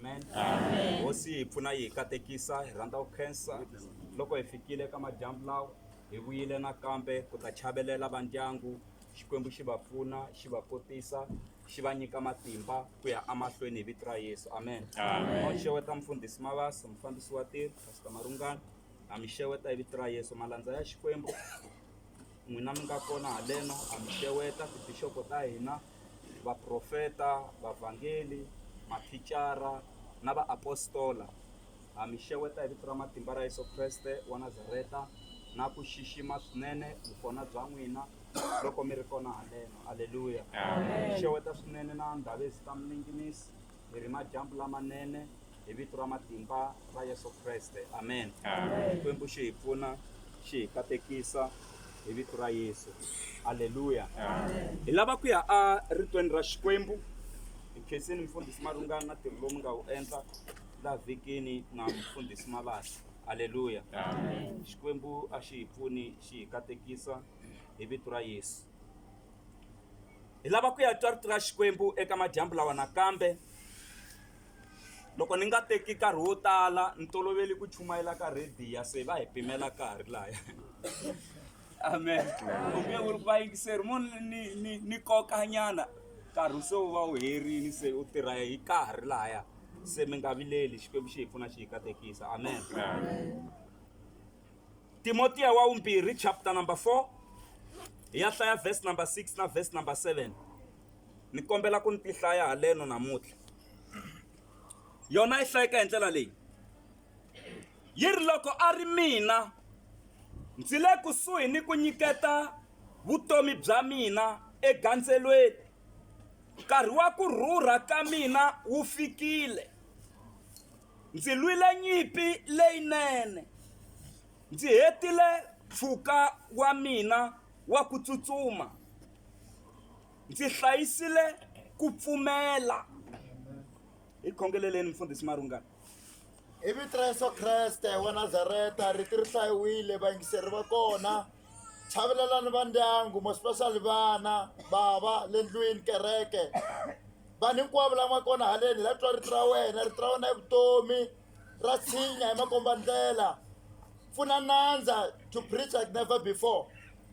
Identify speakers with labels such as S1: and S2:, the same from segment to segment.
S1: amen. Hosi hi pfuna hi katekisa hi rhandza ku khensa loko hi fikile ka madyambu lawa hi vuyile nakambe ku ta chavelela va ndyangu Xikwembu xi va pfuna xi va kotisa xi va nyika matimba ku ya amahlweni hi vito ra Yesu amen. Ma xeweta mfundhisi Mabasa mufambisi wa tirho Pastor Marungana a mi xeweta hi vito ra Yesu malandza ya Xikwembu n'wina mi nga kona haleno a mi xeweta tibixopo ta hina vaprofeta vavhangeli mathicara na vaapostola a mi xeweta hi vito ra matimba ra Yesu Kreste wa Nazareta na ku xixima swinene vukona bya n'wina loko mi ri kona haleno haleluya xeweta swinene na ndhavezi ta miningimisi hi ri madyambu lamanene hi vito ra matimba ra Yesu Kreste amen. Xikwembu xi hi pfuna xi hi katekisa hi vito ra Yesu haleluya. Hi lava ku ya a ritweni ra Xikwembu hi khensini mfundhisi Marungana na tirho lowu mi nga wu endla la vhikini na mfundhisi Mabasa haleluya. Xikwembu a xi hi pfuni xi hi katekisa hi vito ra Yesu. Hi lava ku ya twa rito ra Xikwembu eka madyambu lawa nakambe loko ni nga teki nkarhi wo tala ni toloveli ku chumayela ka rediyo se va hi pimela nkarhi laya amen. Kumbe u ri vayingiseri munhu ni kokanyana nkarhi se u va wu herini se u tirha hi nkarhi laya se mi nga vileli Xikwembu xi hi pfuna xi hi katekisa amen. Timotiya wa vumbirhi chapter number 4 hi ya hlaya verse number 6 na verse number 7 ni kombela ku ni ti hlaya haleno namuntlha yona yi hlayeka hi ndlela leyi yi ri loko a ri mina ndzi le kusuhi ni ku nyiketa vutomi bya mina egandzelweni nkarhi wa ku rhurha ka mina wu fikile ndzi lwile nyimpi leyinene ndzi hetile mpfhuka wa mina wa ku tsutsuma ndzi hlayisile ku pfumela hi khongeleleni mfundhisi Marungana.
S2: Hi vito ra Yesu Kreste wa Nazareta riti ri hlayiwile vayingiseri va kona chavelelani va ndyangu mo special vana bava le ndlwini kereke vanhu hinkwavo lava nga kona haleni la twa rito ra wena hi vutomi ra tshinya hi makomba ndlela pfuna nandza to preach like never before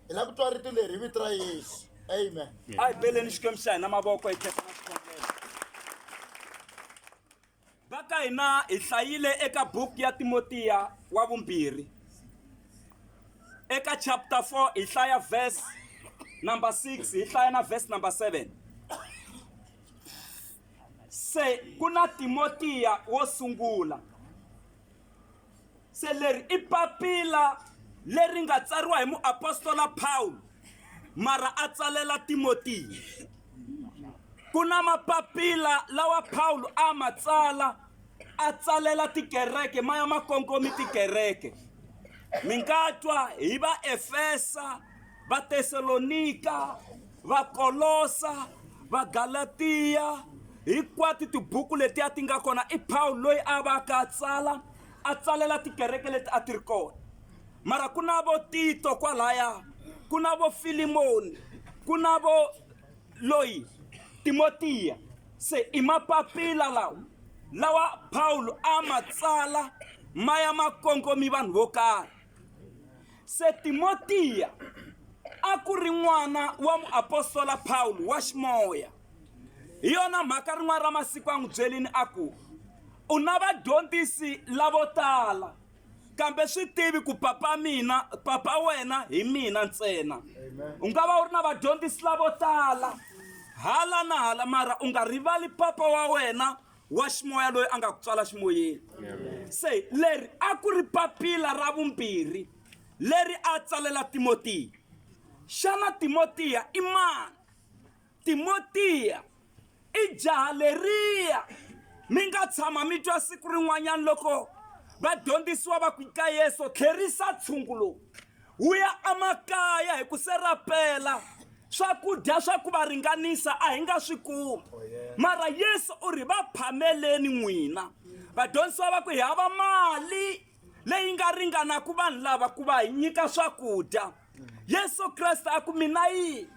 S2: hi la ku twa rito leri hi vito ra Yesu amen.
S1: A hi beleni Xikwembu xa hina mavoko hi khetha na xikhongelo va ka hina hi hlayile eka buku ya Timotiya wa vumbirhi eka chapter 4 hi hlaya verse number 6 hi hlaya na verse number 7 se ku na Timotiya wo sungula se leri i papila leri nga tsariwa hi muapostola Paulo mara a tsalela Timotiya. Ku na mapapila lawa Paulo a matsala a tsalela tikereke ma ya makongomi tikereke mi nga twa hi va Efesa va Tesalonika va Kolosa va Galatiya hikwati tibuku letiya ti nga kona i Paulo loyi a va ka tsala a tsalela tikereke leti a ti ri kona mara ku na vo Tito kwalaya ku na vo Filimoni ku na vo loyi Timotiya se i mapapila lawa Paulo a matsala ma ya makongomi vanhu vo karhi se Timotiya a ku ri n'wana wa muapostola Paulo wa ximoya hi yona mhaka rin'wana ra masiku a n'wi byelini a ku u na vadyondzisi lavo tala kambe swi tivi ku papa wena hi mina ntsena u nga va u ri na vadyondzisi lavo tala hala na hala mara u nga rivali papa wa wena wa ximoya loyi a nga ku tswala ximoyeni se leri a ku ri papila ra vumbirhi leri a tsalela Timotiya. Xana Timotiya i mani? Timotiya i jaha leriya mi nga tshama mi twa siku rin'wanyana loko vadyondzisiwa va ku ka Yesu tlherisa tshungu lowu wu ya emakaya hi ku serapela swakudya swa ku va ringanisa a hi nga swi kumi mara Yesu u ri va phameleni n'wina vadyondzisiwa va ku hi hava mali leyi nga ringanaku vanhu lava ku va hi nyika swakudya Yesu Kreste a ku mina yini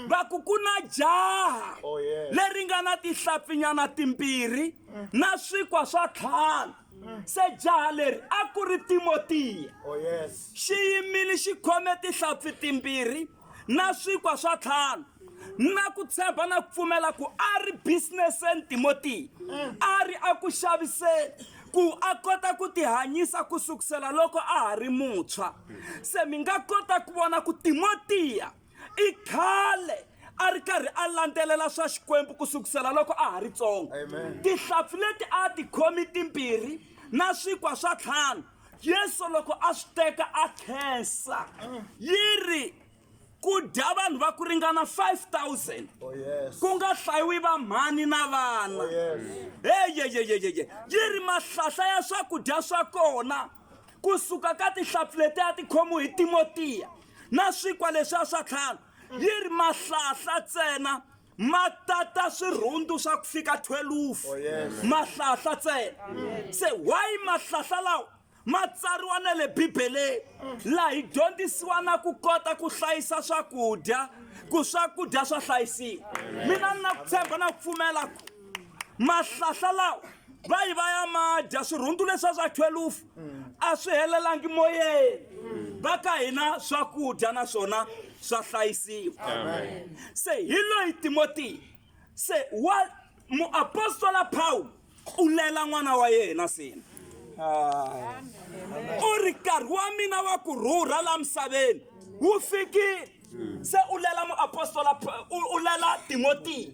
S1: va ku ku na jaha
S2: Oh, yes.
S1: leri nga na tihlampfinyana timbirhi na swikwa swa 5 se jaha leri a ku ri Timotiya
S2: Oh, yes.
S1: xi yimile xi khome tihlampfi timbirhi na swikwa swa 5 na ku tshemba na ku pfumela ku a ri businessman Timotiya a ri a ku xaviseni ku a kota ku tihanyisa ku sukusela loko a ha ri muntshwa se mi nga kota ku vona ku Timotiya i khale a ri karhi a landzelela swa Xikwembu ku sukusela loko a ha ri ntsongo
S2: Amen.
S1: tihlampfi leti a ti khomi timbirhi na swikwa swa 5 Yesu loko a swi teka a khensa yi ri ku dya vanhu va ku ringana 5,000
S2: Oh, yes.
S1: ku nga hlayiwi va mhani na vana
S2: Oh, yes.
S1: eyeyeyeye yi ri mahlahla ya swakudya swa kona kusuka ka tihlampfi leti a ti khomiwe hi Timotiya na swikwa leswiya swa 5 yi ri mahlahla ntsena ma tata swirhundu swa ku fika 12
S2: Oh, yes.
S1: mahlahla ntsena se why mahlahla lawa ma tsariwa na le Bibeleni laha hi dyondzisiwa na ku kota ku hlayisa swakudya ku swakudya swa hlayisiwa mina ni na ku tshemba na ku pfumela ku mahlahla lawa va yi va ya ma dya swirhundu leswiya swa 12 a swi helelangi moyeni va ka hina swakudya na swona swa hlayisiwa se hi loyi Timotiya se wa muapostola Paul u lela n'wana wa yena sina u ri nkarhi wa mina wa ku rhurha la misaveni wu fikile se u lela muapostola u lela Timotiya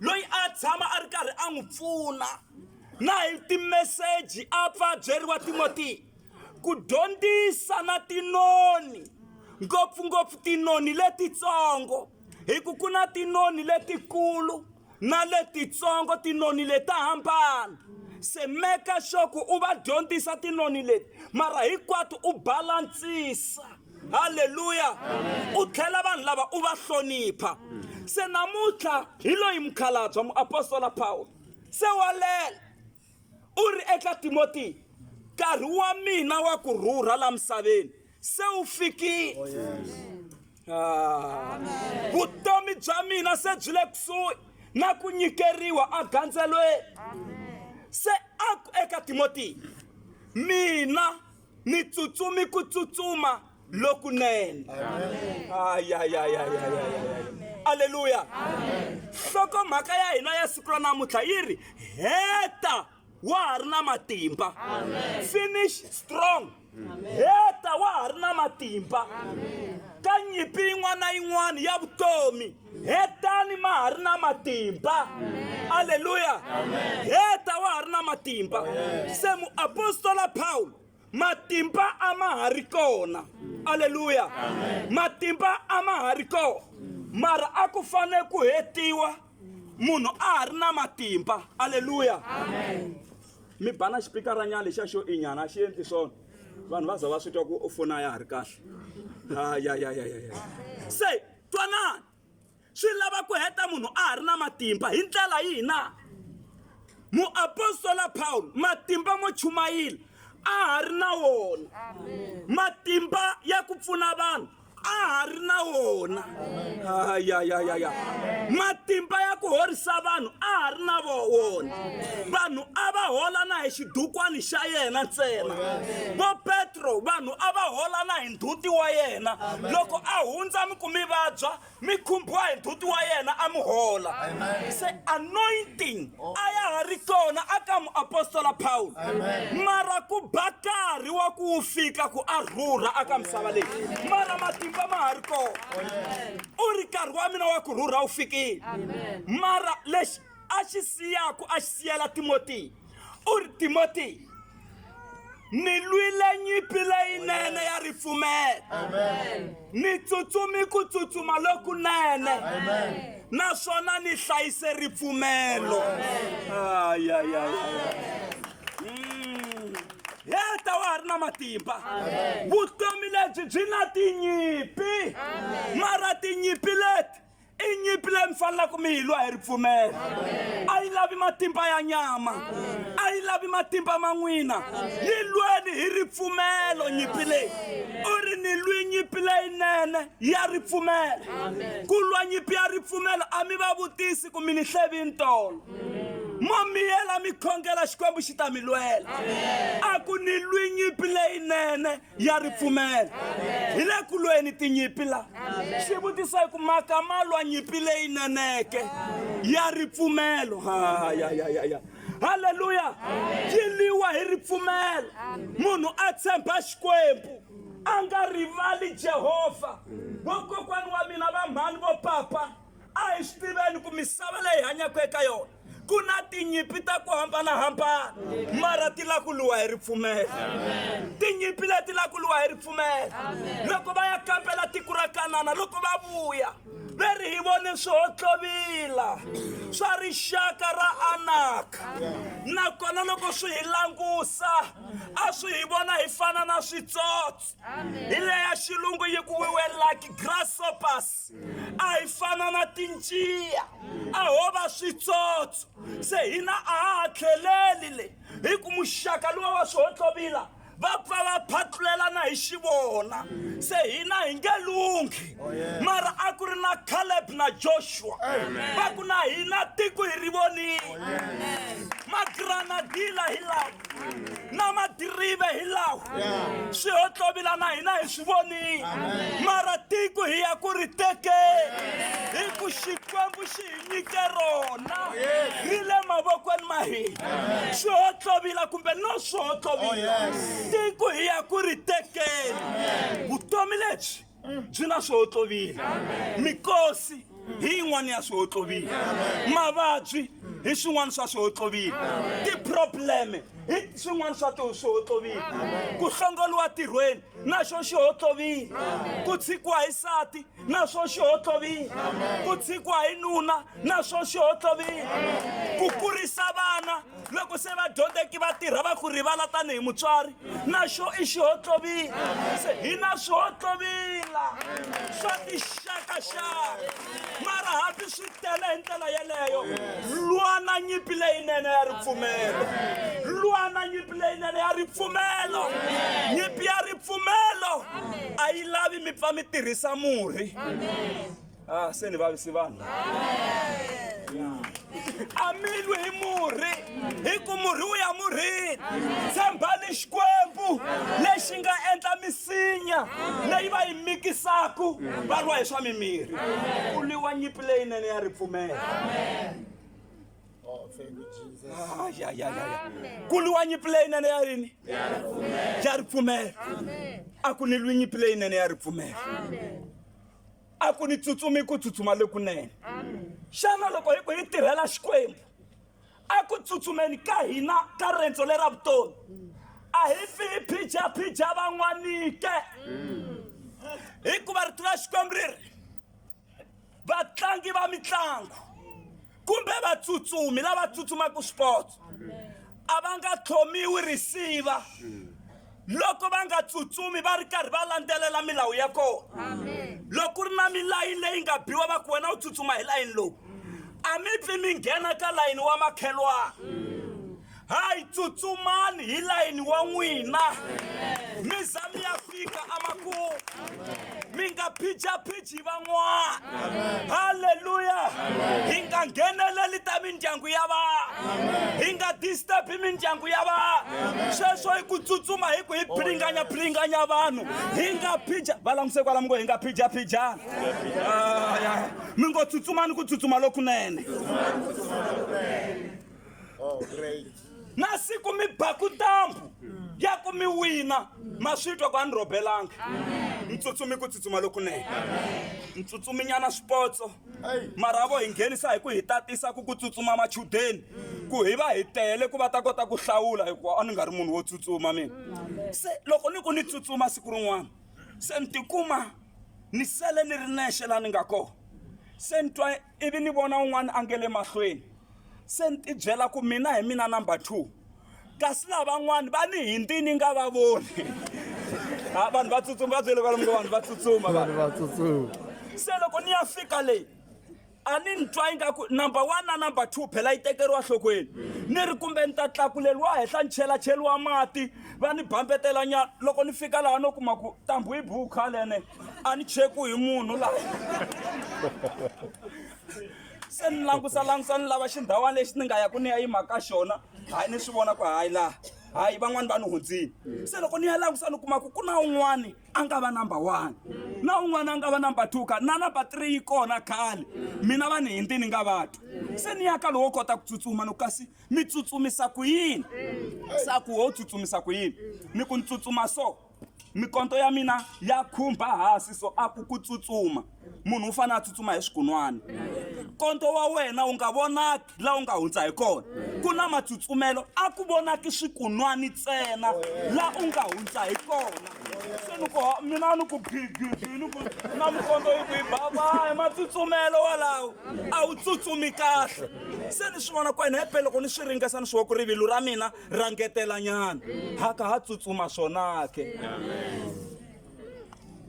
S1: loyi a tshama a ri karhi a n'wi pfuna na hi timeseji a pfa byeriwa Timotiya ku dyondzisa na tinoni ngopfungopfu tinoni letitsongo hi ku na tinoni letikulu na letitsongo tinoni leta hambana se meka sure ku u va dyondzisa tinoni leti mara hinkwato u balansisa haleluya u tlhela vanhu lava u va hlonipha se namuntlha hi loyi mukhalabye muapostola Paul se wa lela u ri eka Timotiya nkarhi wa mina wa ku rhurha la misaveni se u fikile vutomi bya mina se byi le kusuhi na ku nyikeriwa agandzelweni se eka Timotiya mina ni tsutsumi ku tsutsuma lokunene aleluya nhlokomhaka ya hina ya siku ra namuntlha yi ri heta wa ha ri na matimba finish strong heta wa ha ri na matimba ka nyimpi yin'wana na yin'wana ya vutomi hetani ma ha ri na matimba aleluya heta wa ha ri na matimba se muapostola Paul matimba a ma ha ri kona aleluya matimba a ma ha ri kona mara a ku fanele ku hetiwa munhu a ha ri na matimba aleluya mi bana xipikaranyana lexa xo inyana xi endli swona vanhu va za va swi twa ku u fona ya ha ri kahle se twanani swi lava ku heta munhu a ha ri na matimba hi ndlela yihi na muapostola Paul matimba mo chumayila a ha ri na wona matimba ya ku pfuna vanhu a ha ri na wona matimba ya ku horisa vanhu a ha ri na wona vanhu a va hola na hi xidukwani xa yena ntsena vo Petro vanhu a va hola na hi ndzhuti wa yena loko a hundza mi ku mi vabya mi khumbiwa hi ndzhuti wa yena a mi hola se anointing a ya ha ri kona aka muapostola Paul mara ku ba nkarhi wa ku fika ku a rhurha aka misava leyi mara matimba ma ha ri kona u ri nkarhi wa mina wa ku rhurha wu fikile mara lexi a xi siyaku a xi siyela Timotiya u ri Timotiya ni lwile nyimpi leyinene ya ripfumelo ni tsutsumi ku tsutsuma lokunene naswona ni hlayise ripfumelo heta wa ha ri na matimba vutomi lebyi byi na tinyimpi mara tinyimpi leti i i nyimpi leyi mi fanelaka mi yi lwa hi ripfumelo a yi lavi matimba ya nyama a yi lavi matimba ma n'wina yi lweni hi ripfumelo nyimpi leyi u ri ni lwi nyimpi leyinene ya ripfumelo ku lwa nyimpi ya ripfumelo a mi va vutisi ku mi ni hlevi ntolo mo miyela mi khongela xikwembu xi ta mi lwela a ku ni lwi nyimpi leyinene ya ripfumelo hi le ku lweni tinyimpi la xivutiso hi ku maka ma lwa nyimpi leyineneke ya ripfumelo halleluya yi liwa hi ripfumelo munhu a tshemba xikwembu a nga rivali Jehovha vokokwani wa mina va mhani vo papa a hi swi tiveni ku misava leyi hanyaka eka yona ku na tinyimpi ta ku hambanahambana mara ti la ku lwa hi ripfumelo tinyimpi leti la ku lwa hi ripfumelo loko va ya kambela tiko ra Kanana loko va vuya ve ri hi vone swihohlovila swa rixaka ra Anaka nakona loko swi hi langusa a swi hi vona hi fana na switsotso hi leya xilungu yi ku we were like grasshoppers a hi fana na tinciya a ho va switsotso se hina a ha tlheleli le hi ku muxaka luwa wa swihohlovila va pfa va phatlulelana hi xivona se hina hi nge lunghi mara a ku ri na Caleb na Joshua va ku na hina tiko hi ri vonile magranadila hi lawa na madirive hi lawa swihohlovila na hina hi swi vonile mara tiko hi ya ku ri tekeni hi ku xikwembu xi hi nyike rona ri le mavokweni ma hina swihohlovila kumbe no swihohlovila tiko hi ya ku ri tekeni vutomi lebyi byi na swihohlovila mikosi hi yin'wana ya swihohlovila mavabyi hi swin'wana swa swihohlovila tiprobleme hi swin'wana swa swihohlovila ku hlongoliwa tirhweni na xo xihohlovila ku tshikiwa hi sati na swo xihohlovila ku tshikiwa hi nuna na swo xihohlovila ku kurisa vana loko se va dyondzeki va tirha va ku rivala tanihi mutswari na xo i xihohlovila se hi na swihohlovila swa tixakaxaka mara hambi swi tele hi ndlela yeleyo lwana nyimpi leyinene ya ripfumelo lwana nyimpi leyinene ya ripfumelo nyimpi ya ripfumelo a yi lavi mi pfa mi tirhisa murhi se ni vavisi vanhu a mi lwi hi murhi hi ku murhi wu ya murhini tshembani xikwembu lexi nga endla misinya leyi va yi mikisaku va lwa hi swa mimirhi ku lwiwa nyimpi leyinene ya ripfumelo ku lwiwa nyimpi leyinene ya yini ya ripfumelo a ku ni lwi nyimpi leyinene ya ripfumelo a ku ni tsutsumi ku tsutsuma lekunene xana loko hi ku hi tirhela xikwembu a ku tsutsumeni ka hina ka rendzo lera vutomi a hi fi hi phijaphija van'wanike hi ku va rito ra xikwembu riri vatlangi va mitlangu kumbe vatsutsumi lava tsutsumaka sports a va nga tlhomiwi receiver loko va nga tsutsumi va ri karhi va landzelela milawu ya kona loko ri na milayini leyi nga biwa va ku wena u tsutsuma hi layini lowu a mi pfi mi nghena ka layini wa makhelwana hayi tsutsumani hi layini wa n'wina mi za mi ya fika amakumu mi nga phijaphiji van'wana halleluya hi nga ngheneleli ta mindyangu ya vanhu hi nga disturbi mindyangu ya vanhu sweswo hi ku tsutsuma hi ku hi philinganya vanhu hi nga phija va languse kwala mi ngo hi nga phijaphijana mi ngo tsutsumani ku tsutsuma lokunene na siku mi baku ntambu ya ku mi wina ma swi twa ku a ni robelanga ntsutsumi ku tsutsuma lokunene ntsutsumi nyana swipotso mara vo hi nghenisa hi ku hi tatisa ku tsutsuma machudeni ku hi va hi tele ku va ta kota ku hlawula hikuva a ni nga ri munhu wo tsutsuma mina se loko ni ku ni tsutsuma siku rin'wana se ni tikuma ni sele ni ri nexe la ni nga kona se ni twa ivi ni vona un'wana a nge le mahlweni se ni ti byela ku mina hi mina number 2 kasi lavan'wana va ni hindi ni nga va voni vanhu va tsutsuma va byele kwalomu ngo vanhu va tsutsuma
S3: vanhu va tsutsuma
S1: se loko ni ya fika leyi a ni ni twa ingaku number 1 na number 2 phela yi tekeriwa nhlokweni ni ri kumbe ni ta tlakuleliwa henhla ni cheliwa mati va ni bambetela nyana loko ni fika laha no kuma ku tambu yi bukha lene a ni cheku hi munhu laha se ni langusa ni lava xindhawana lexi ni nga ya ku ni ya yima ka xona hayi ni swi vona ku hayi laha hayi van'wani va ni hundzini se loko ni ya langusa ni kuma ku na un'wani a nga va number 1 na un'wana a nga va number 2 ka na number 3 yi kona khale mina va ni hindini nga vatu se ni ya ka lowo kota ku tsutsuma no kasi mi tsutsumisa ku yini sa ku wo tsutsumisa ku yini ni ku ni tsutsuma so mikonto ya mina ya khumba hasi so a ku tsutsuma munhu u fana a tsutsuma hi swikun'wana konto wa wena u nga vonaki la u nga hundza hi kona ku na matsutsumelo a ku vonaki swikun'wani ntsena la u nga hundza hi kona se ni ku mina ni ku gigi ni ku na mikonto yi ku yi baba matsutsumelo walawo a wu tsutsumi kahle se ni swi vona ku hepe loko ni swi ringesa ni swi wa ku rivilo ra mina ra ngetela nyana haka ha tsutsuma swona ke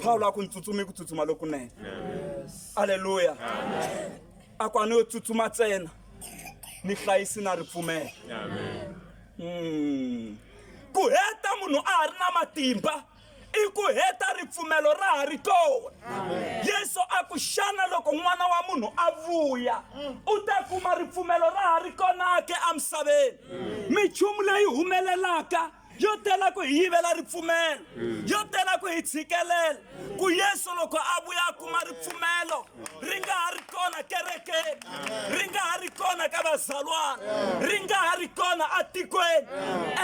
S1: Paulo a ku ni tsutsumi ku tsutsuma lokunene Haleluya aku a ni yo tsutsuma ntsena ni hlayisi na ripfumelo ku heta munhu a ha ri na matimba i ku heta ripfumelo ra ha ri kona Yesu a ku xana loko n'wana wa munhu a vuya u ta kuma ripfumelo ra ha ri kona ke emisaveni minchumu leyi humelelaka yo tela ku hi yivela ripfumelo yo tela ku hi tshikelela ku Yesu loko a vuya a kuma ripfumelo ri nga ha ri kona kerekeni ri nga ha ri kona ka vazalwana ri nga ha ri kona atikweni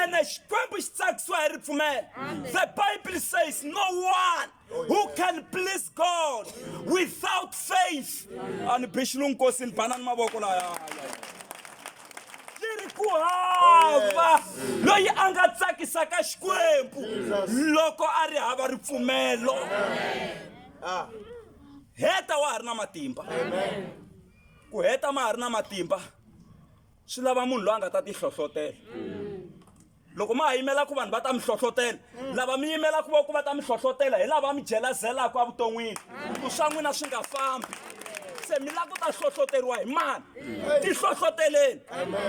S1: ene xikwembu xi tsakisiwa hi ripfumelo the Bible says no one who can please God without faith ani bixilungu nkosi ni banani mavoko laya ku hava loyi a nga tsakisaka xikwembu loko a ri hava ripfumelo heta wa ha ri na matimba ku heta ma ha ri na matimba swi lava munhu loyi a nga ta ti hlohlotela loko ma ha yimela ku vanhu va ta mi hlohlotela lava mi yimela ku va ta mi hlohlotela hi lava mi jelazelaka evuton'wini ku swa n'wina swi nga fambi se mi lava ku ta hlohloteriwa hi mani ti hlohloteleni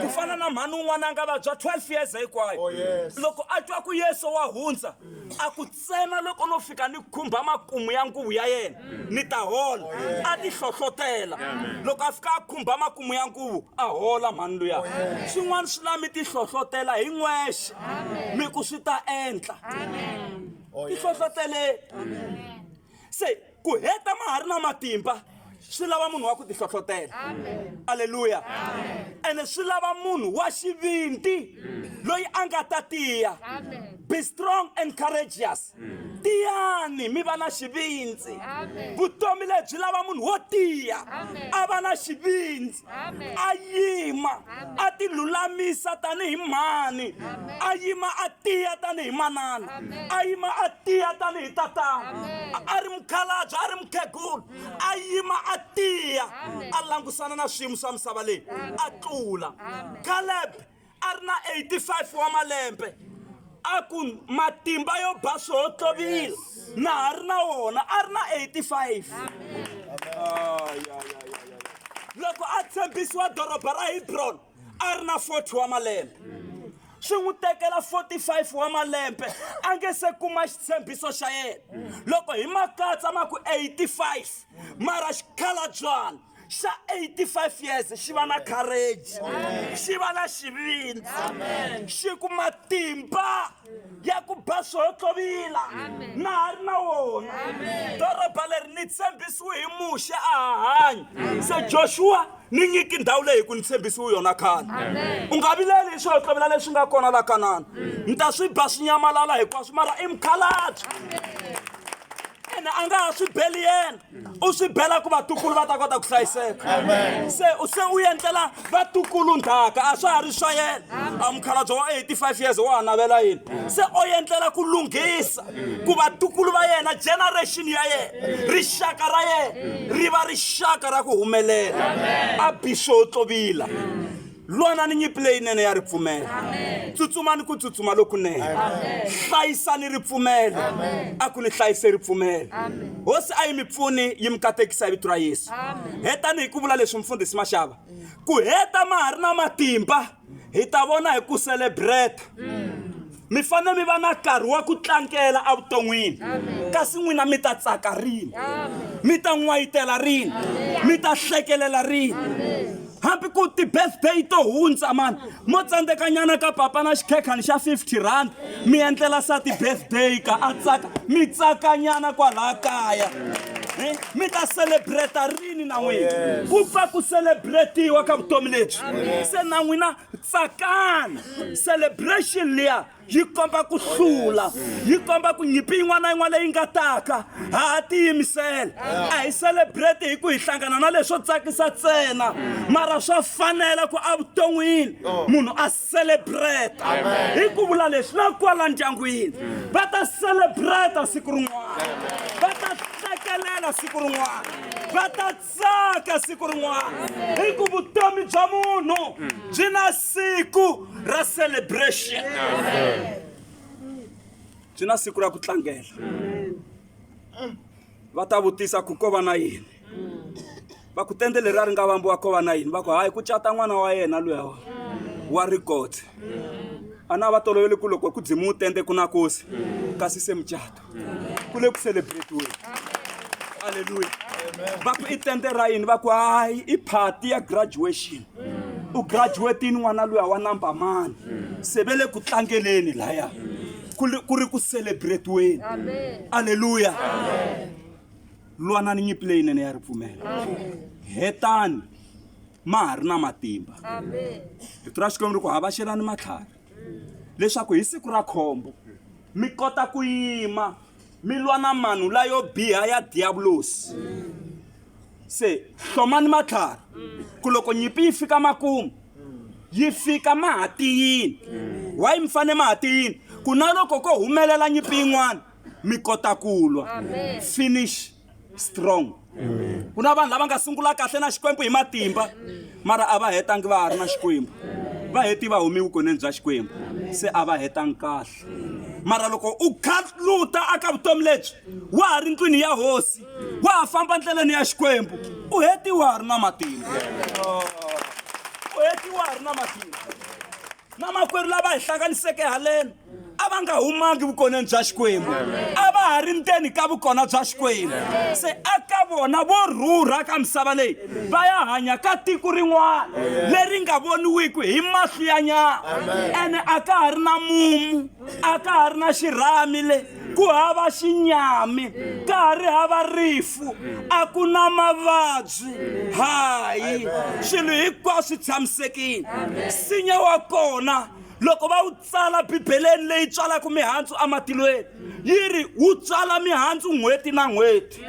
S1: ku fana na mhani un'wana a nga vabya 12 years hinkwayo loko a twa ku Yesu wa hundza a ku tsena loko no fika ni khumba makumu ya nguvu ya yena ni ta hola a ti hlohlotela loko a fika a khumba makumu ya nguvu a hola mhani luya swin'wana swi lava mi ti hlohlotela hi n'wexe mi ku swi ta endla ti hlohloteleni se ku heta ma ha ri na matimba swi lava munhu wa ku ti hlohlotela Haleluya ene swi lava munhu wa xivindi loyi a nga ta tiya be strong and courageous tiyani mi va na xivindzi vutomi lebyi lava munhu wo tiya a va na xivindzi a yima a ti lulamisa tanihi mhani a yima a tiya tanihi manana a yima a tiya tanihi tatana a ri mukhalabye a ri mukhegulu a yima a tiya a langusana na swiyimo swa misava leyi a tlula Caleb a ri na 85 wa malembe a ku matimba yo ba swo tlovila na ha ri na wona a ri na 85 loko a tshembisiwa doroba ra Hebron a ri na 40 wa malembe swi n'wi tekela 45 wa malembe a nge se kuma xitshembiso xa yena loko hi makatsa ma ku 85 mara xikhalabyanyi xa 85 years xi va na courage xi va na xivindzi xi ku matimba ya ku ba swo tlovila na ha ri na wona doroba leri ni tshembisiwe hi muxe a hanya se Joshua ni nyiki ndhawu leyi ku ni tshembisiwe yona khale u nga vileli hi swo tlovila leswi nga kona la Kanani ni ta swi ba swi nyamalala hinkwaswo mara i mukhalabye ene a nga ha swi beli yena u swi bela ku vatukulu va ta kota ku hlayiseka se u endlela vatukulu ndhaka a swa ha ri swa yena a mukhalabye wa 85 years wa ha navela yini se o endlela ku lunghisa ku vatukulu va yena generation ya yena rixaka ra yena ri va rixaka ra ku humelela a bi swo tlovila lwanani nyimpi leyinene ya ripfumelo tsutsumani ku tsutsuma lokunene hlayisani ripfumelo a ku ni hlayise ripfumelo hosi a yi mi pfuni yi mi katekisa hi vito ra Yesu hetani hi ku vula leswi mfundhisi Mashava ku heta ma ha ri na matimba hi ta vona hi ku celebrate mi fanele mi va na nkarhi wa ku tlangela evuton'wini kasi n'wina mi ta tsaka rini mi ta n'wayitela rini mi ta hlekelela rini hambi ku ti-birthday to hundza mani mo tsandzekanyana ka papa na xikhekhani xa 50 rand mi endlela sa ti-birthday ka a tsaka mi tsakanyana kwalaha kaya mi ta celebrate rini na n'wina ku pfa ku celebratiwa ka vutomi lebyi se na n'wina tsakana celebration liya yi komba ku hlula yi komba ku nyimpi yin'wana na yin'wana leyi nga taka ha tiyimisela a hi celebrate hi ku hi hlangana na leswo tsakisa ntsena mara swa fanela ku evuton'wini munhu a celebrate hi ku vula leswi na kwala ndyangwini va ta celebrate siku rin'wana va ta tlekelela siku rin'wana va ta tsaka siku rin'wana hi ku vutomi bya munhu byi na siku ra celebration byi na siku ra ku tlangela va ta vutisa ku ko va na yini va ku tende leri a ri nga vambiwa ko va na yini va ku hayi ku cata n'wana wa yena luya wa rikoti a na va tolovele ku loko ku dzimiwe tende ku na kosi kasi se mucato ku le ku celebratiweni halleluya va ku i tende ra yini va ku hayi i party ya graduation u graduatini n'wana luya wa number mani se ve le ku tlangeleni laya ku ri ku celebratiweni halleluya lwanani nyimpi leyinene ya ripfumelo hetani ma ha ri na matimba vito ra Xikwembu ri ku havaxelani matlhari leswaku hi siku ra khombo mi kota ku yima mi lwa na manu la yo biha ya diablos se hlomani matlhari ku loko nyimpi yi fika makumu yi fika ma ha tiyini wayi mi fane ma ha tiyini ku na loko ko humelela nyimpi yin'wana mi kota ku lwa finish strong ku na vanhu lava nga sungula kahle na Xikwembu hi matimba mara a va hetangi va ha ri na Xikwembu va heti va humi vukoneni bya Xikwembu se a va hetangi kahle mara loko u khaluta aka vutomi lebyi wa ha ri ndlwini ya hosi wa ha famba ndleleni ya Xikwembu u heti wa ha ri na matimba u heti wa ha ri na matimba na makwerhu lava hi hlanganiseke haleni a va nga humangi vukoneni bya Xikwembu a va ha ri ndzeni ka vukona bya Xikwembu se aka vona vo rhurha ka misava leyi va ya hanya ka tiko rin'wana leri nga voniwiki hi mahlo ya nyama ene a ka ha ri na mumu a ka ha ri na xirhami le ku hava xinyami ka ha ri hava rifu a ku na mavabyi hayi swilo hinkwaswo swi tshamisekile nsinya wa kona loko va wu tsala bibeleni leyi tswalaka mihandzu ematilweni yi ri wu tswala mihandzu n'hweti na n'hweti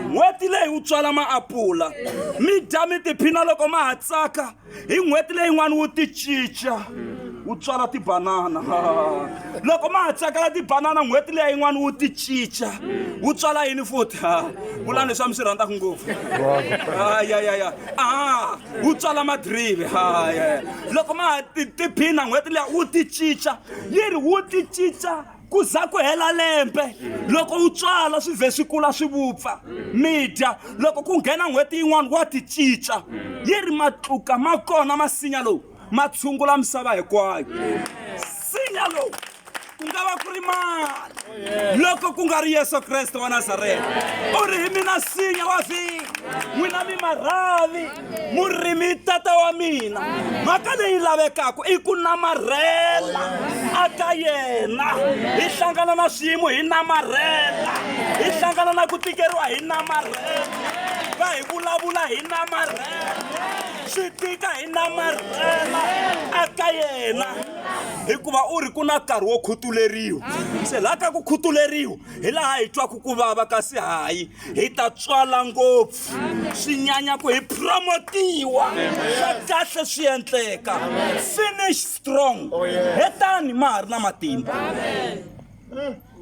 S1: n'hweti leyi wu tswala maapula mi dya mi tiphina loko ma ha tsaka hi n'hweti leyin'wana wu ti cinca wu tswala tibanana loko ma ha tsakela tibanana n'hweti leya yin'wana wu ti cinca wu tswala yini futhi vulani leswi a mi swi rhandzaka ngopfu wu tswala madirive loko ma ha tiphina n'hweti leya wu ti cinca yi ri wu ti cinca ku za ku hela lembe loko wu tswala swi vhe swi kula swi vupfa mi dya loko ku nghena n'hweti yin'wana wa ti cinca yi ri matluka ma kona masinya lowu ma tshungula misava hinkwayo sinya lowu ku nga va ku ri mani loko ku nga ri Yesu Kreste wa Nazareta u ri hi mina sinya wa vhiki n'wina mi marhavi murimi tata wa mina mhaka leyi lavekaka i ku namarhela aka yena hi hlangana na swiyimo hi namarhela hi hlangana na ku tikeriwa hi namarhela va hi vulavula hi namarhela swi tika hi namarhela aka yena hikuva u ri ku na nkarhi wo khutuleriwa se laha ka ku khutuleriwa hi laha hi twaku ku vava kasi hayi hi ta tswala ngopfu swi nyanya ku hi promotiwa swa kahle swi endleka finish strong hetani ma ha ri na matimba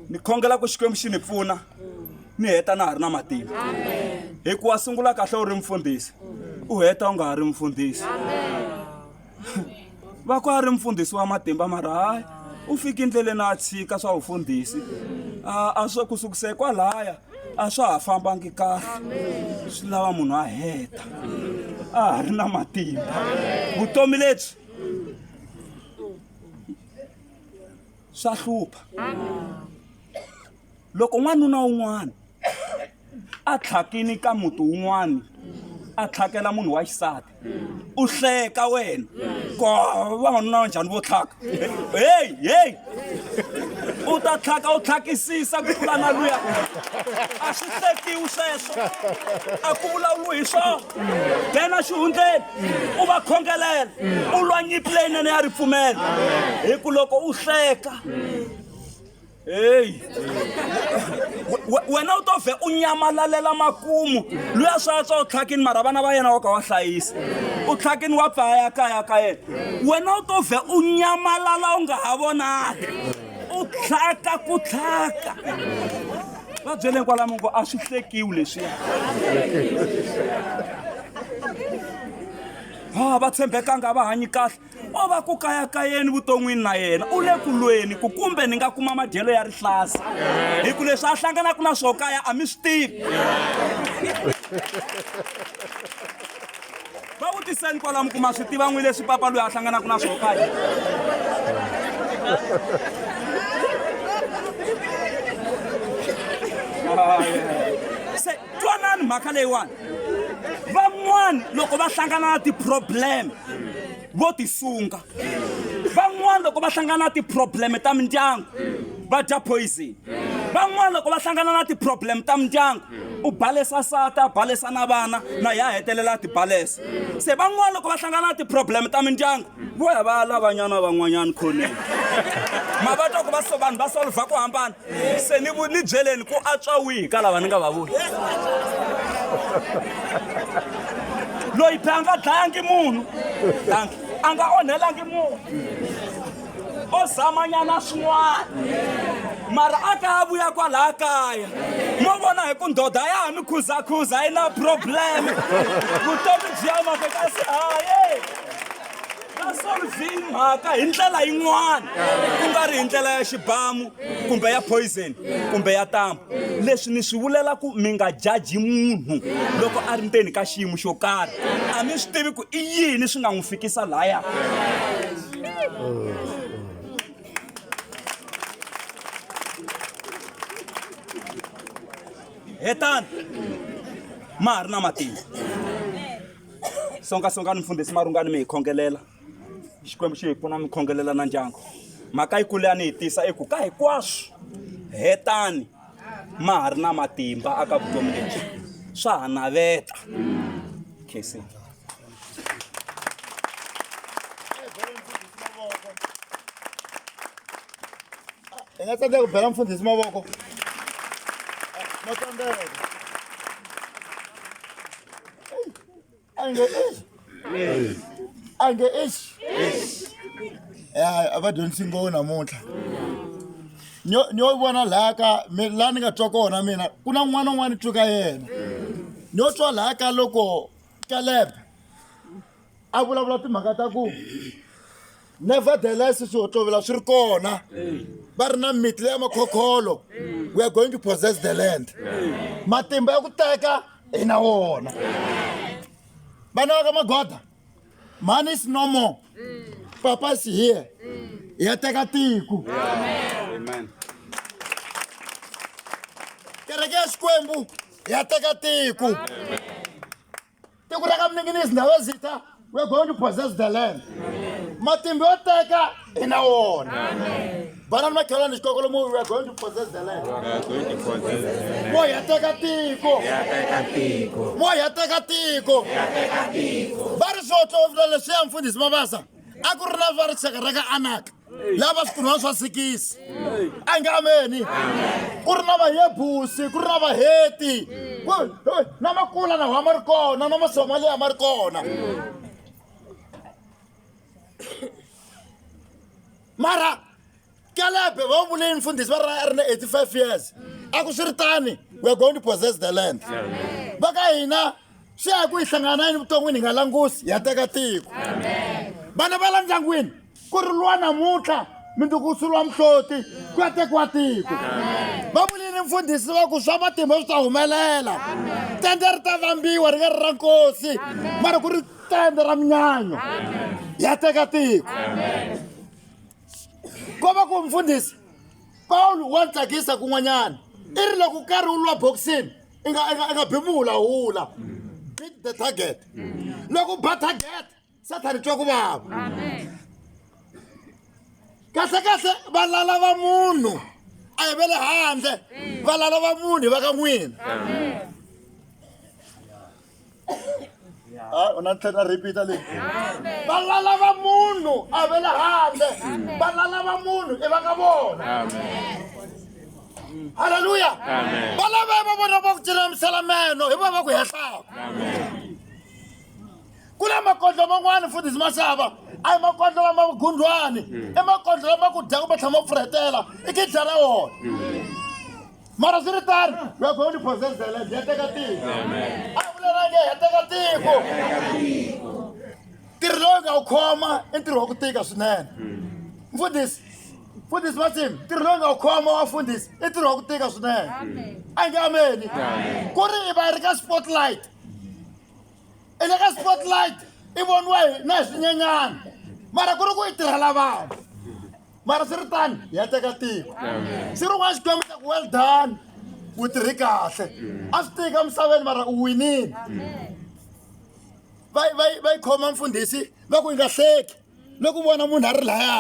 S1: ni khongela ku Xikwembu xi ni pfuna ni heta na ha ri na matimba hikuva sungula kahle u ri mfundhisi u heta u nga ha ri mfundhisi va ku a ri mfundhisi wa matimba mara hayi u fike endleleni a tshika swa vufundhisi a swo ku sukise kwalaya a swa ha fambangi kahle swi lava munhu a heta a ha ri na matimba vutomi lebyi swa hlupha loko n'wanuna wun'wana a tlhakini ka muti wun'wana a tlhakela munhu wa xisati u hleka wena ko vavanuna njhani vo tlhaka hey u ta tlhaka u tlhakisisa ku tlula na luya a swi hlekiwi sweswo a ku vulavuriwi hi swona nghena xihundleni u va khongelela u lwa nyimpi leyinene ya ripfumelo hi ku loko u hleka hey wena u to ve u nyamalalela makumu luya swa u tlhakini mara vana va yena wa ka wa hlayisa u tlhakini wa pfaya kaya ka yena wena u to ve u nyamalala u nga ha vonaki u tlhaka ku tlhaka va byeleni kwalamu ngo a swi hlekiwi leswiya va tshembekanga va hanyi kahle o va ku kayakayeni vuton'wini na yena u le ku lweni ku kumbe ni nga kuma madyelo ya rihlasa hi ku leswi a hlanganaka na swo kaya a mi swi tivi va vutiseni kwalamu ku ma swi tiva n'wi leswi papa loyi a hlanganaka na swo kaya se twanani mhaka leyiwani van'wani loko va hlangana na ti-problem vo tisunga van'wani loko va hlangana na ti-problem ta mindyangu va dya poison van'wani loko va hlangana na ti-problem ta mindyangu u balesa sata a balesa na vana na ya hetelela ti balesa se van'wani loko va hlangana na ti-problem ta mindyangu vo ya va lavanyana van'wanyana khoneni ma va twa ku vanhu va solva ku hambana se ni byeleni ku antswa wihi ka lava ni nga va vuli loyi phe a nga dlayangi munhu a nga onhelangi munhu o zamanyana swin'wana mara a ka a vuya kwalaha kaya mo vona hi ku ndoda ya ha mi khuzakhuza a yi na problem vutomi byi ya mafeka se haye ka solvi mhaka hi ndlela yin'wana ku nga ri hi ndlela ya xibamu kumbe ya poison kumbe ya tambu leswi ni swi vulela ku mi nga jaji munhu loko a ri ndzeni ka xiyimo xo karhi a mi swi tivi ku i yini swi nga n'wi fikisa laya hetani ma ha ri na matimba songasongani mfundhisi marungani mi hi khongelela xikwembu xi hi pfuna mi khongelela na ndyangu mhaka yikulu ya ni hi tisa eku ka hinkwaswo hetani ma ha ri na matimba aka vutomi lebyi swa ha naveta khesi
S2: hi nga tsandzeka ku bela mfundhisi mavoko ma tsandzeka a nge a va dyondzisi ngopfu namuntlha ni yo vona laha ka laha ni nga twa kona mina ku na n'wana n'wana twi ka yena ni yo twa laha ka loko Caleb a vulavula timhaka ta ku nevertheless swi hotovela swi ri kona va ri na miti leya makhokholo we are going to possess the land matimba ya ku teka hi na wona vana va ka magoda money is no more papa is here hi ya teka tiko
S1: amen
S2: kereke ya xikwembu hi ya teka tiko tiko ra ka mninginisi ndhawu zita we are going to possess the land matimba yo teka hi na wona vana ni makhelani xikokolo mo we are going to possess the land mo hi ya teka tiko mo hi ya teka tiko va ri swotlovula leswiya mfundhisi mavasa a ku ri na va ri cheka ra ka anaka lava swikun'wana swa sikisi a nge ameni ku ri na vayebusi ku ri na vaheti na makula na ma ri kona na masomaliya ma ri kona mara Caleb va vuleni mfundhisi va ri na 85 years a ku swi ri tani we are going to possess the land va ka hina swi ya ku hi hlangana yini vuton'wini hi nga langusi hi ya teka tiko vana va la ndyangwini ku ri lwa namuntlha mindzuku sulwa mihloti ku ya tekiwa tiko va vulile mfundhisi va ku swa matimba swi ta humelela tende ri ta vambiwa ri nga ri ra nkosi mara ku ri tende ra minyanyo ya teka tiko ko va ku mfundhisi Paulo wa tsakisa kun'wanyana i ri loko karhi u lwa boxini i nga bimulahula beat the target loko ba target Satan twa ku vava kahle valala va munhu a hi ve le handle valala va munhu va ka n'wina u na tlhela repeat leyi valala va munhu a ve le handle valala va munhu i va ka vona haleluya va lava va vona va ku cinamisela meno hi va ku hehlaka ku na makondlo man'wani mfundhisi Mashava a hi makondlo lama gundwani i makondlo lama ku dya kumbe tlhama pfuretela i ki dlala wona mara swi ri tani we are going to possess the land ya teka tiko a vulelange ya teka tiko ntirho lowu nga wu khoma i ntirho wa ku tika swinene mfundhisi Masim ntirho lowu nga wu khoma wa mfundhisi i ntirho wa ku tika swinene a nge ameni ku ri i va ri ka spotlight i le ka spotlight i voniwa na hi swinyenyana mara ku ri ku i tirhela vanhu mara swi ri tani ya teka tiko swi ri n'wana xikwembu xa ku well done u tirhi kahle a swi tika misaveni mara u winile va yi khoma mfundhisi va ku yi nga hleki loko vona munhu a ri laya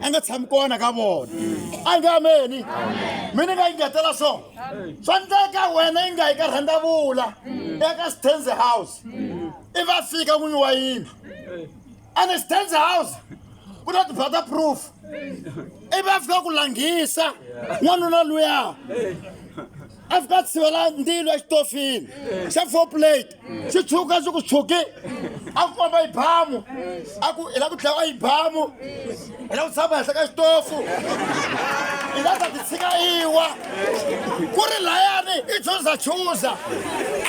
S2: a nga tshami kona ka vona a nge ameni mina nga yi ngetela swona swa ndleka wena yi nga yi ka rhandavula eka Stenze House i va fika n'winyi wa yindlu and Stenze House ku na ti-butter proof i va fika ku langhisa n'wanuna luya a fika tshivela ndilo exitofini xa 4 plate xi tshuka xi ku tshuki a ku komba yibhamu a ku i la ku dlawa yibhamu i la ku tshama henhla ka xitofu i la ta ti tshika iwa ku ri layani i chuza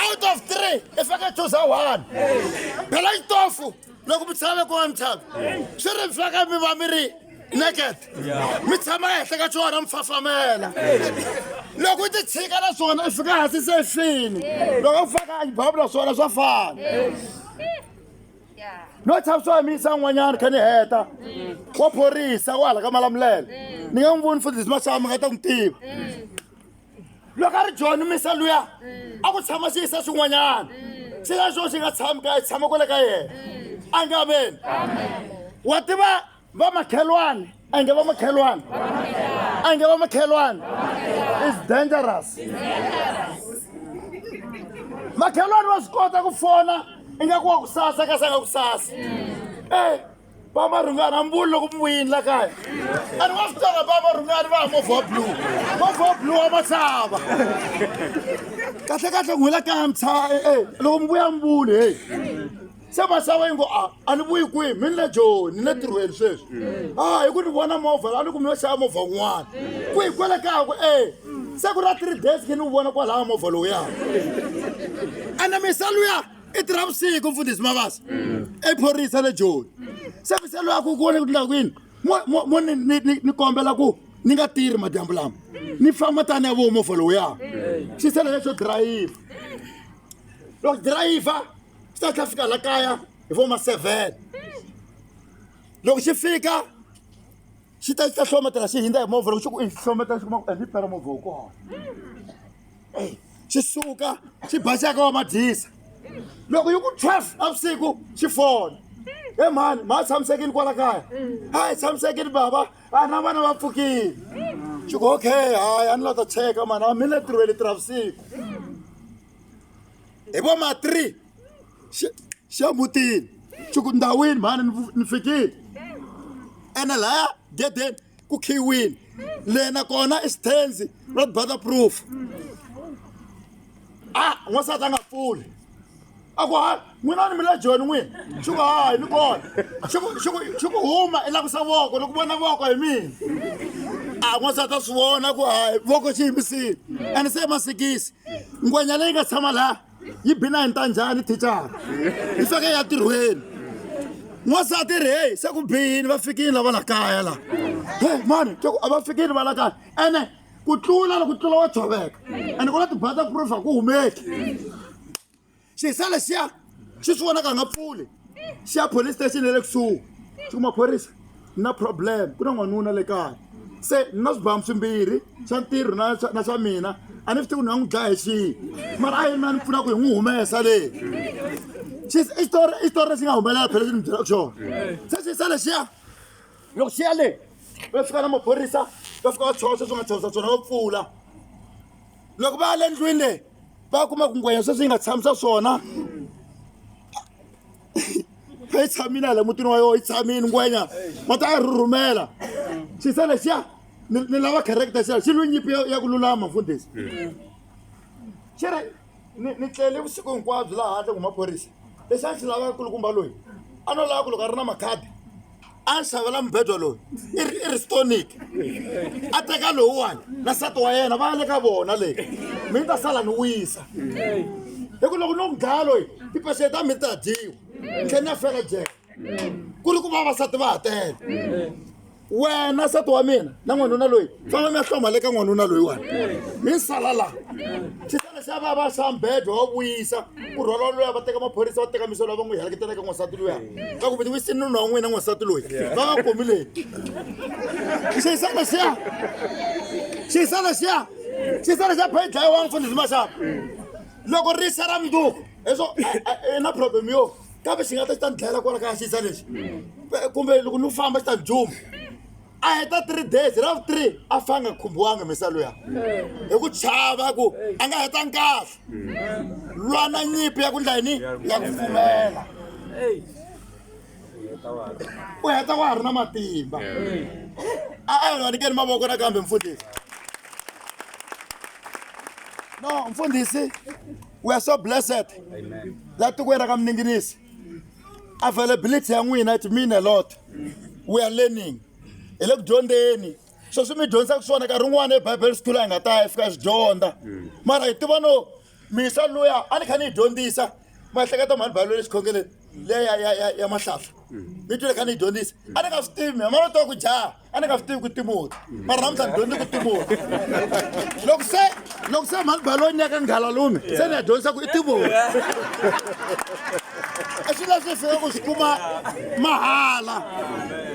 S2: out of 3 i fika chuza 1 phela xitofu loko mi tshame kona mitshavi swi ri fika mi va mi ri naked mi tshama henhla ka xona mi fafamela loko i ti tshika na swona i fika hansi se fini loko u faka yibhamu na swona swa fana no tshama swo yimisa n'wanyana kha ni heta wa phorisa wa hala ka Malamulele ni nga n'wi voni mfundhisi Mashava mi nga ta n'wi tiva loko a ri John misa luya a ku tshama xi yisa swin'wanyana xi nga xo xi nga tshami ka tshama kwale ka yena a nge ameni wa tiva va makhelwani a nge va makhelwani is dangerous makhelwani va swi kota ku fona ingaku wa ku sasa kasi a nga ku sasi va marhungani hambuli loko mi vuyini la kaya ani wa swi tiva va marhungani va movha wa blue wa Mashava kahle n'wina kaya loko mi vuya mbuli hey se Mashava yi ngo a ni vuyi kwihi mi ni le Joni ni le tirhweni sweswi hi ku ni vona movha a ni ku mi yo xava movha wun'wana kwihi kwale kaya ku se ku ra 3 days ke ni wu vona kwalaha movha lowuya ane misa luya i tirha vusiku mfundhisi Mabasa ephorisa le Joni se misa luya ku vona ku ndla kwini mo ni kombela ku ni nga tirhi madyambu lama ni famba tani ya vo movha lowuya xi sele leswo drive loko driver xi ta fika la kaya hi vo ma 7 loko xi fika xi ta hlometela xi hindza hi movha loko xi ku hlometela xi kuma ku ni pera movha wu kona xi suka xi baxaka wa madyisa loko yi ku 12 navusiku xi fona mani ma tshamisekile kwala kaya hayi tshamisekile baba na vana va pfukile xi ku okay hayi a ni la ta cheka mani a mi le tirhweni tirha vusiku hi vo ma 3 xi ya mutini xi ku ndhawini mani ni fikile ene laya gedeni ku khiyiwini le nakona i Stenze not butterproof n'wansati a nga pfuli a ku hayi n'wina ni mi le Joni n'wina xi ku hayi ni kona xi ku huma i lakusa voko loko vona voko hi mina n'wansati a swi vona ku hayi voko xi yimisile ene se masikisi ngwenya leyi nga tshama laha yi bina hi ntanjhani thicara yi fike ya tirhweni n'wansati ri hey se ku bihini va fikile lava la kaya la hey mani a va fikile va la kaya ene ku tlula wa tshoveka ene ku na tibata proof a ku humeki xisa lexiya xi swi vonaka nga pfuli xi ya police station le kusuhi xi ku maphorisa na problem ku na n'wanuna le kaya se ni na swibamu swimbirhi xa ntirho na swa mina a ni swi tivi ni nga n'wi dlaya hi xihi mara a yi na ni pfuna ku hi n'wi humesa leyi i xitori lexi nga humelela phela xi ni byelaka xona se xisa lexiya loko xi ya le va fika na maphorisa va fika va tshosa swi nga tshovisa swona va pfula loko va ya le ndlwini leyi va kuma ku ngwenya sweswi yi nga tshamisa swona yi tshamile hala mutini wa yona yi tshamile ngwenya mati a yi rhurhumela xisa lexiya ni lava character xa xi lwi nyipi ya ku lulama mfundhisi xi ri ni tlele vusiku hinkwabyo laha handle ku maphorisa lexi a ni xi lavaka kulukumba loyi a no lava ku loko a ri na makhadi a ni xavela mbedwa loyi i ri stonic a teka lowuwani na nsati wa yena va ya le ka vona leyi mi ni ta sala ni wisa hi ku loko no n'wi dlaya loyi tipeshe ta mi ta dyiwa ni tlhela ni ya fela jele ku ri ku vavasati va ha tele wena nsati wa mina na n'wanuna loyi famba mi ya hloma le ka n'wanuna loyiwani mi ni sala laha xisale xa va xa mbedwa wa vuyisa ku rhwala loya va teka maphorisa va teka misolo va n'wi heleketela ka n'wansati luya ka ku mi wisini nuna wa n'wina n'wansati loyi va va komi leyi xisale xa phe dlayiwa mfundhisi maxapa loko risa ra mundzuku eso na problem yo kambe xi nga ta xi ta ni dlayela kwala kaya xisa lexi kumbe loko ni famba xi ta ni juma a heta 3 days ra vu 3 a fa nga khumbiwanga misa luya hi ku chava ku a nga hetangi kahle lwa na nyipi ya ku ndla yini ya ku pfumela u heta wa ha ri na matimba a hi vanikeni mavoko nakambe mfundhisi no mfundhisi we are so blessed la tikweni ra ka mninginisi availability ya n'wina it mean a lot we are learning hi le ku dyondzeni swo swi mi dyondzisaka swona nkarhi rin'wana ebible school a hi nga ta fika swi dyondza mara hi tiva no misa luya a ni kha ni hi dyondzisa ma hleketa mhani bible le xikhongeleni leya ya mahlahla mi twile kha ni hi dyondzisa a ni nga swi tivi mina ma no twa ku jaha a ni nga swi tivi ku timoti mara namuntlha ni dyondzi ku timoti loko se mhani bible ni ya ka nghala lume se ni ya dyondzisa ku i timoti a swi leswi fika ku swi kuma mahala.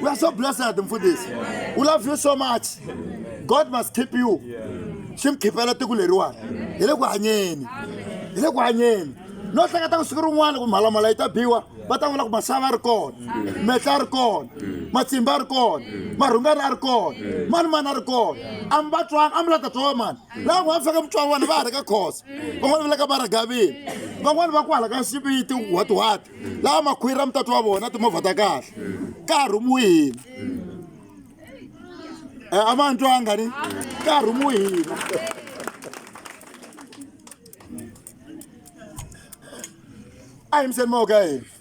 S2: We are so blessed mfundhisi. We love you so much. God must keep you xi khipela tiko leriwani hi le ku hanyeni no hleketa ku siku rin'wana ku mhalamhala yi ta biwa va ta vula ku masava ri kona metla ri kona matsimba ri kona marhungani a ri kona mani a ri kona a mi va twanga a mi la ta twa mani laha ku va fika mutswari wani va ha ri ka khosa van'wani va le ka maragavini van'wani va ku hala ka xiviti whatiwhati laha makhwiri mi ta twa vona timovha ta kahle ka rhumu wihina a ma ntwanga ni ka rhumu wihina a hi miseni moka hina